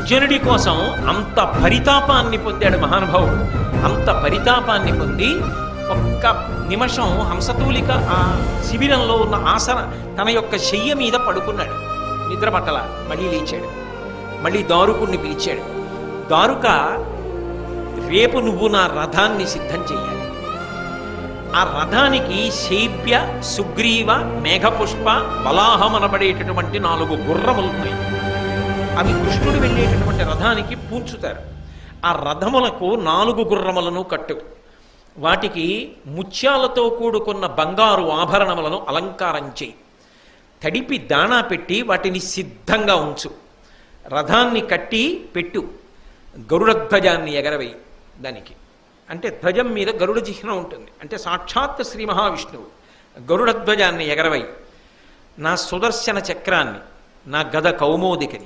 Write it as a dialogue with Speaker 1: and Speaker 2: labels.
Speaker 1: అర్జునుడి కోసం అంత పరితాపాన్ని పొందాడు మహానుభావుడు. అంత పరితాపాన్ని పొంది ఒక్క నిమిషం హంసతూలిక ఆ శిబిరంలో ఉన్న ఆసన తన యొక్క శయ్య మీద పడుకున్నాడు. నిద్ర పట్టల. మళ్ళీ లేచాడు. మళ్ళీ దారుకుణ్ణి పిలిచాడు. దారుక, రేపు నువ్వు నా రథాన్ని సిద్ధం చెయ్యాలి. ఆ రథానికి శైబ్య, సుగ్రీవ, మేఘపుష్ప, బలాహం అనబడేటటువంటి 4 గుర్రములు ఉన్నాయి. అవి కృష్ణుడు వెళ్ళేటటువంటి రథానికి పూంచుతారు. ఆ రథములకు 4 గుర్రములను కట్టు. వాటికి ముత్యాలతో కూడుకున్న బంగారు ఆభరణములను అలంకారం చేయి. తడిపి దాణా పెట్టి వాటిని సిద్ధంగా ఉంచు. రథాన్ని కట్టి పెట్టు. గరుడధ్వజాన్ని ఎగరవేయి. దానికి అంటే ధ్వజం మీద గరుడ చిహ్నం ఉంటుంది. అంటే సాక్షాత్ శ్రీ మహావిష్ణువు. గరుడధ్వజాన్ని ఎగరవేయి. నా సుదర్శన చక్రాన్ని, నా గద కౌమోదికని,